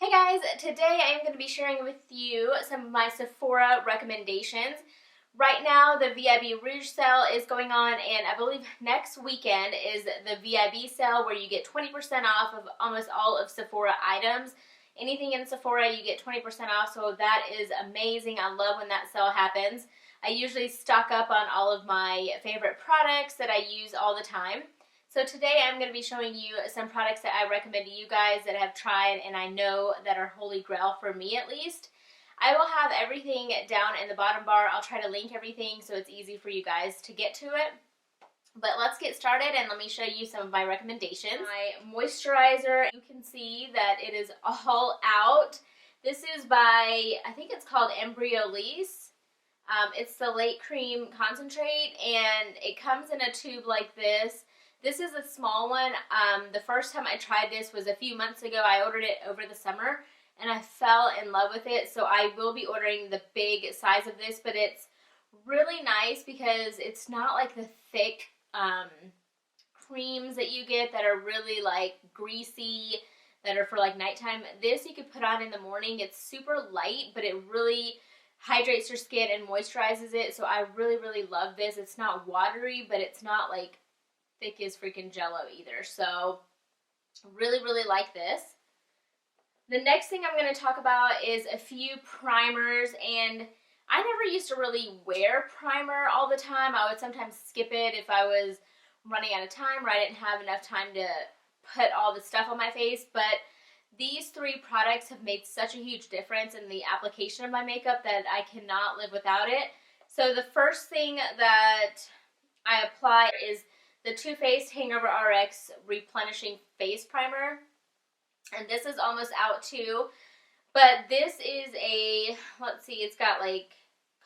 Hey guys, today I am going to be sharing with you some of my Sephora recommendations. Right now the VIB Rouge sale is going on, and I believe next weekend is the VIB sale where you get 20% off of almost all of Sephora items. Anything in Sephora you get 20% off, so that is amazing. I love when that sale happens. I usually stock up on all of my favorite products that I use all the time. So today I'm going to be showing you some products that I recommend to you guys that I have tried and I know that are holy grail for me at least. I will have everything down in the bottom bar. I'll try to link everything so it's easy for you guys to get to it. But let's get started and let me show you some of my recommendations. My moisturizer, you can see that it is all out. This is by, I think it's called Embryolisse. It's the Late Cream Concentrate, and it comes in a tube like this. This is a small one. The first time I tried this was a few months ago. I ordered it over the summer and I fell in love with it. So I will be ordering the big size of this, but it's really nice because it's not like the thick creams that you get that are really like greasy, that are for like nighttime. This you could put on in the morning. It's super light, but it really hydrates your skin and moisturizes it. So I really love this. It's not watery, but it's not like thick as freaking jello either. So really like this. The next thing I'm going to talk about is a few primers, and I never used to really wear primer all the time. I would sometimes skip it if I was running out of time or I didn't have enough time to put all the stuff on my face, but these three products have made such a huge difference in the application of my makeup that I cannot live without it. So the first thing that I apply is the Too Faced Hangover RX Replenishing Face Primer. And this is almost out too. But this is a, let's see, it's got like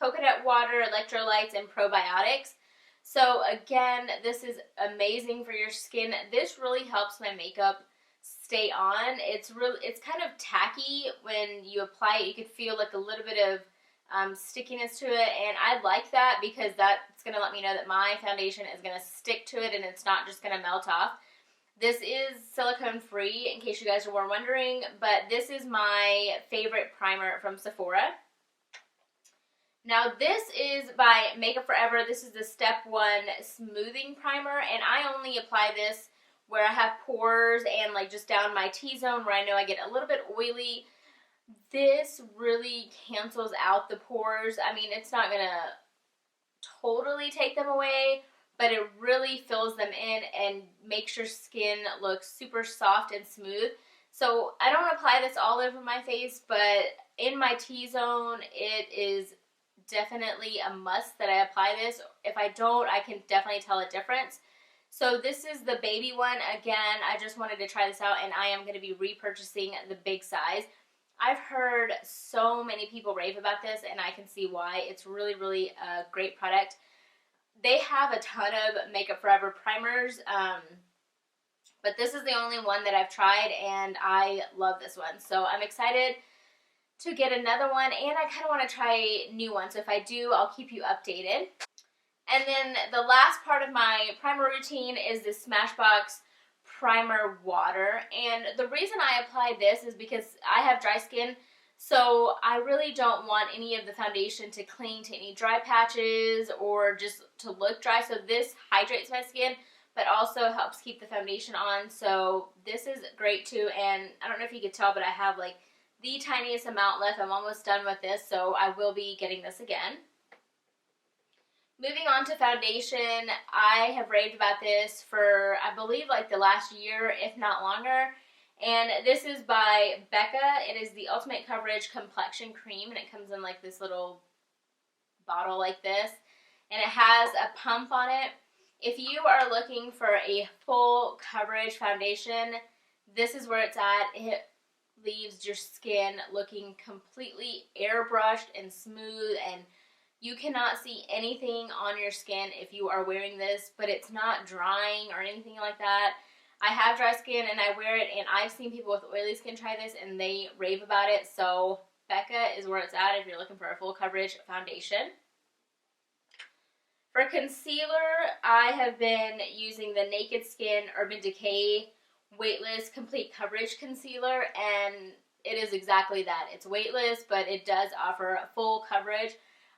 coconut water, electrolytes, and probiotics. So again, this is amazing for your skin. This really helps my makeup stay on. It's kind of tacky when you apply it. You could feel like a little bit of stickiness to it, and I like that because that's going to let me know that my foundation is going to stick to it and it's not just going to melt off. This is silicone free, in case you guys were wondering, but this is my favorite primer from Sephora. Now this is by Makeup Forever. This is the Step 1 Smoothing Primer, and I only apply this where I have pores and like just down my T-zone where I know I get a little bit oily. This really cancels out the pores. I mean, it's not gonna totally take them away, but it really fills them in and makes your skin look super soft and smooth. So I don't apply this all over my face, but in my T-zone, it is definitely a must that I apply this. If I don't, I can definitely tell a difference. So this is the baby one. Again, I just wanted to try this out, and I am going to be repurchasing the big size. I've heard so many people rave about this, and I can see why. It's really a great product. They have a ton of Makeup Forever primers, but this is the only one that I've tried, and I love this one. So I'm excited to get another one, and I kind of want to try new ones. So if I do, I'll keep you updated. And then the last part of my primer routine is this Smashbox Primer Water, and the reason I apply this is because I have dry skin, so I really don't want any of the foundation to cling to any dry patches or just to look dry. So this hydrates my skin but also helps keep the foundation on. So this is great too, and I don't know if you could tell, but I have like the tiniest amount left. I'm almost done with this, so I will be getting this again. Moving on to foundation, I have raved about this for, I believe, like the last year, if not longer. And this is by Becca. It is the Ultimate Coverage Complexion Cream, and it comes in like this little bottle like this. And it has a pump on it. If you are looking for a full coverage foundation, this is where it's at. It leaves your skin looking completely airbrushed and smooth, and you cannot see anything on your skin if you are wearing this, but it's not drying or anything like that. I have dry skin and I wear it, and I've seen people with oily skin try this and they rave about it. So Becca is where it's at if you're looking for a full coverage foundation. For concealer, I have been using the Naked Skin Urban Decay Weightless Complete Coverage Concealer, and it is exactly that. It's weightless, but it does offer full coverage.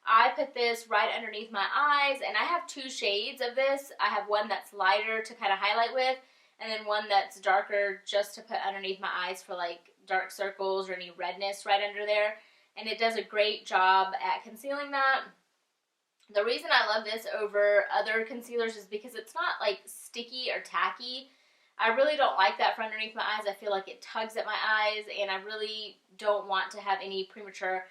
I put this right underneath my eyes, and I have two shades of this. I have one that's lighter to kind of highlight with, and then one that's darker just to put underneath my eyes for like dark circles or any redness right under there. And it does a great job at concealing that. The reason I love this over other concealers is because it's not like sticky or tacky. I really don't like that for underneath my eyes. I feel like it tugs at my eyes, and I really don't want to have any premature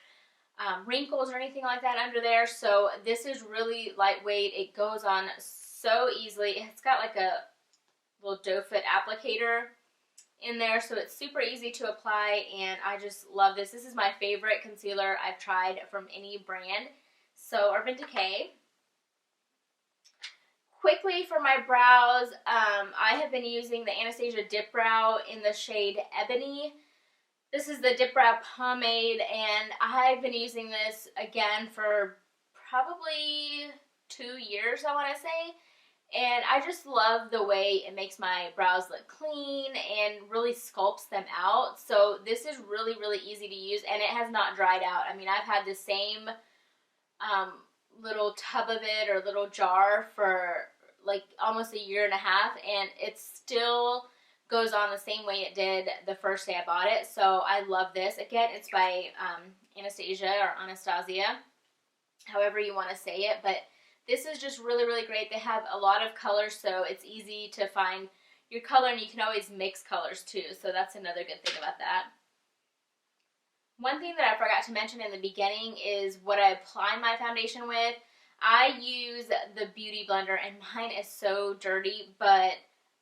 wrinkles or anything like that under there. So this is really lightweight. It goes on so easily. It's got like a little doe foot applicator in there, so it's super easy to apply, and I just love this. This is my favorite concealer I've tried from any brand. So Urban Decay. Quickly for my brows, I have been using the Anastasia Dip Brow in the shade Ebony. This is the Dip Brow Pomade, and I've been using this again for probably 2 years, I want to say. And I just love the way it makes my brows look clean and really sculpts them out. So this is really, really easy to use, and it has not dried out. I mean, I've had the same little tub of it or little jar for like almost 1.5 years, and it still goes on the same way it did the first day I bought it. So I love this. Again, it's by Anastasia or Anastasia, however you want to say it, but this is just really, really great. They have a lot of colors, so it's easy to find your color, and you can always mix colors too, so that's another good thing about that. One thing that I forgot to mention in the beginning is what I apply my foundation with. I use the Beauty Blender, and mine is so dirty, but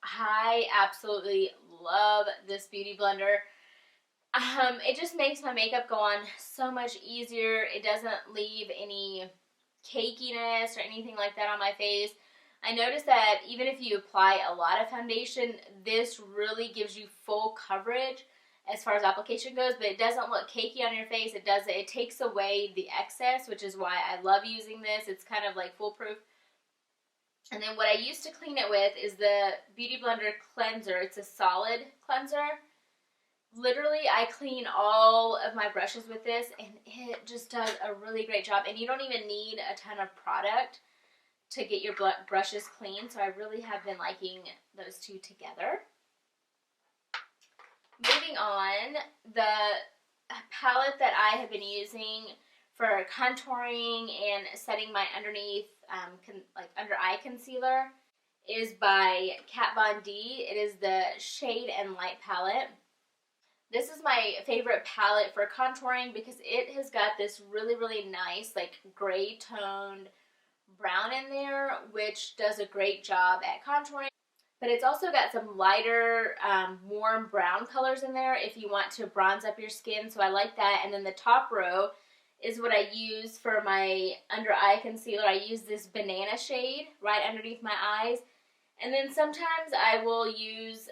I absolutely love this Beauty Blender. It just makes my makeup go on so much easier. It doesn't leave any cakiness or anything like that on my face. I noticed that even if you apply a lot of foundation, this really gives you full coverage as far as application goes, but it doesn't look cakey on your face. It takes away the excess, which is why I love using this. It's kind of like foolproof. And then what I use to clean it with is the Beauty Blender cleanser. It's a solid cleanser. Literally, I clean all of my brushes with this, and it just does a really great job. And you don't even need a ton of product to get your brushes clean, so I really have been liking those two together. Moving on, the palette that I have been using for contouring and setting my underneath, under eye concealer is by Kat Von D. It is the Shade and Light palette. This is my favorite palette for contouring because it has got this really, really nice, like, gray toned brown in there, which does a great job at contouring. But it's also got some lighter, warm brown colors in there if you want to bronze up your skin, so I like that. And then the top row is what I use for my under eye concealer. I use this banana shade right underneath my eyes. And then sometimes I will use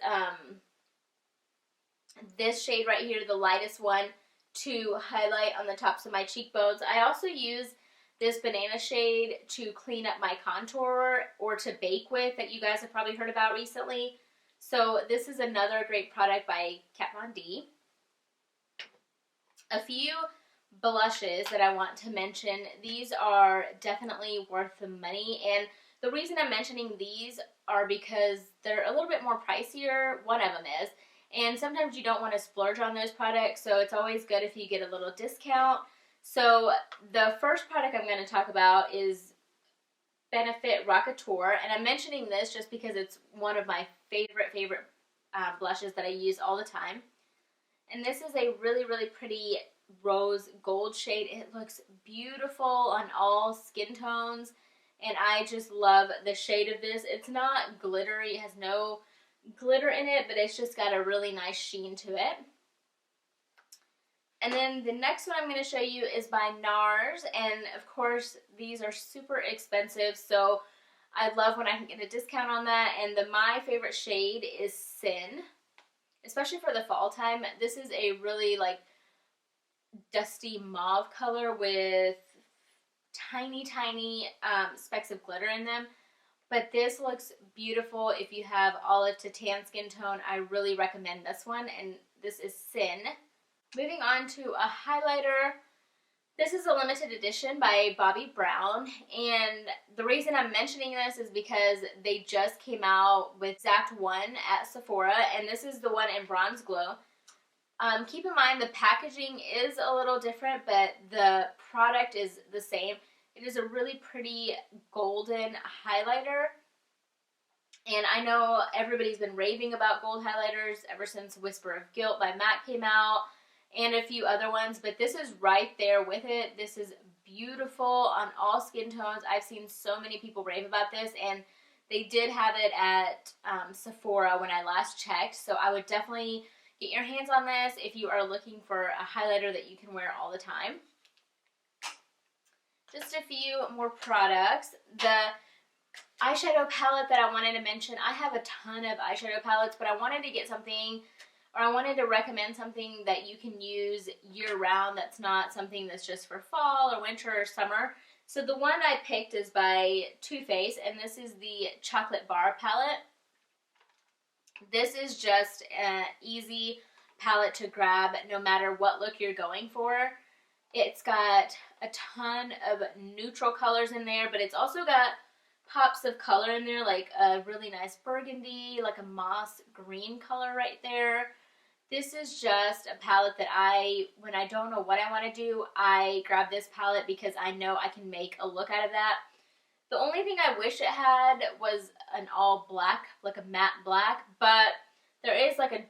this shade right here, the lightest one, to highlight on the tops of my cheekbones. I also use this banana shade to clean up my contour or to bake with that you guys have probably heard about recently. So this is another great product by Kat Von D. A few blushes that I want to mention. These are definitely worth the money, and the reason I'm mentioning these are because they're a little bit more pricier. One of them is, and sometimes you don't want to splurge on those products, so it's always good if you get a little discount. So the first product I'm going to talk about is Benefit Rockateur, and I'm mentioning this just because it's one of my favorite blushes that I use all the time. And this is a really, really pretty rose gold shade. It looks beautiful on all skin tones, and I just love the shade of this. It's not glittery, it has no glitter in it, but it's just got a really nice sheen to it. And then the next one I'm going to show you is by NARS, and of course these are super expensive, so I love when I can get a discount on that. And my favorite shade is Sin, especially for the fall time. This is a really like dusty mauve color with tiny specks of glitter in them. But this looks beautiful if you have olive to tan skin tone. I really recommend this one, and this is Sin. Moving on to a highlighter. This is a limited edition by Bobbi Brown, and the reason I'm mentioning this is because they just came out with exact one at Sephora, and this is the one in Bronze Glow. Keep in mind the packaging is a little different, but the product is the same. It is a really pretty golden highlighter, and I know everybody's been raving about gold highlighters ever since Whisper of Guilt by MAC came out, and a few other ones, but this is right there with it. This is beautiful on all skin tones. I've seen so many people rave about this, and they did have it at Sephora when I last checked, so I would definitely get your hands on this if you are looking for a highlighter that you can wear all the time. Just a few more products. The eyeshadow palette that I wanted to mention, I have a ton of eyeshadow palettes, but I wanted to get something, or I wanted to recommend something that you can use year-round that's not something that's just for fall or winter or summer. So the one I picked is by Too Faced, and this is the Chocolate Bar palette. This is just an easy palette to grab no matter what look you're going for. It's got a ton of neutral colors in there, but it's also got pops of color in there, like a really nice burgundy, like a moss green color right there. This is just a palette that when I don't know what I want to do, I grab this palette because I know I can make a look out of that. The only thing I wish it had was an all black, like a matte black, but there is like a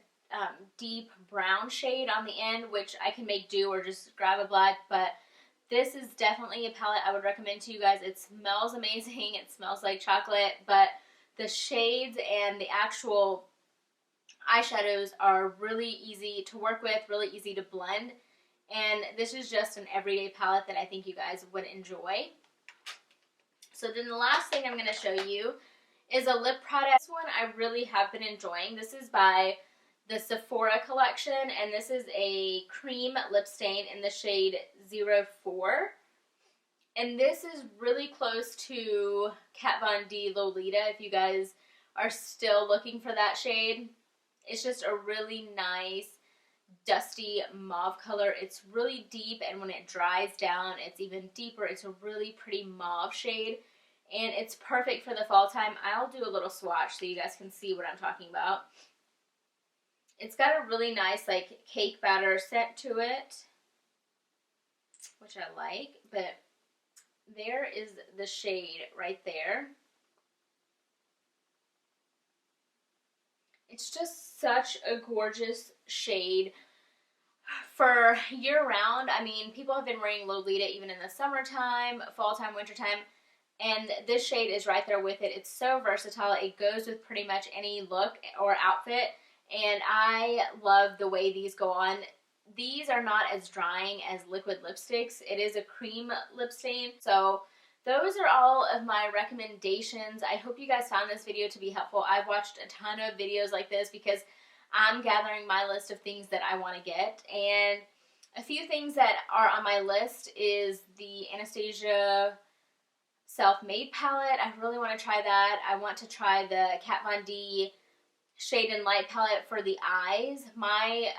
deep brown shade on the end, which I can make do or just grab a black, but this is definitely a palette I would recommend to you guys. It smells amazing. It smells like chocolate, but the shades and the actual eyeshadows are really easy to work with, really easy to blend, and this is just an everyday palette that I think you guys would enjoy. So then the last thing I'm going to show you is a lip product. This one I really have been enjoying. This is by the Sephora collection, and this is a cream lip stain in the shade 04. And this is really close to Kat Von D Lolita if you guys are still looking for that shade. It's just a really nice dusty mauve color. It's really deep, and when it dries down, it's even deeper. It's a really pretty mauve shade, and it's perfect for the fall time. I'll do a little swatch so you guys can see what I'm talking about. It's got a really nice, like, cake batter scent to it, which I like, but there is the shade right there. It's just such a gorgeous shade for year-round. I mean, people have been wearing Lolita even in the summertime, fall time, winter time, and this shade is right there with it. It's so versatile. It goes with pretty much any look or outfit, and I love the way these go on. These are not as drying as liquid lipsticks. It is a cream lip stain, so those are all of my recommendations. I hope you guys found this video to be helpful. I've watched a ton of videos like this because I'm gathering my list of things that I want to get, and a few things that are on my list is the Anastasia Self-Made palette. I really want to try that. I want to try the Kat Von D Shade and Light palette for the eyes. My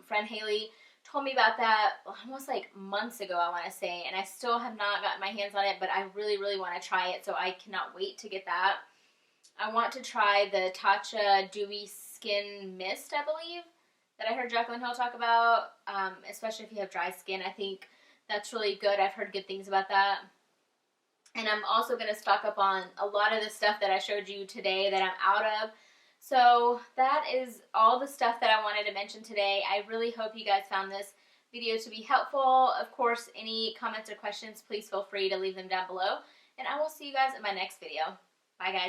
friend Haley told me about that almost like months ago, I want to say, and I still have not gotten my hands on it, but I really, really want to try it, so I cannot wait to get that. I want to try the Tatcha Dewy Skin Mist, I believe, that I heard Jaclyn Hill talk about, especially if you have dry skin. I think that's really good. I've heard good things about that. And I'm also going to stock up on a lot of the stuff that I showed you today that I'm out of. So that is all the stuff that I wanted to mention today. I really hope you guys found this video to be helpful. Of course, any comments or questions, please feel free to leave them down below. And I will see you guys in my next video. Bye, guys.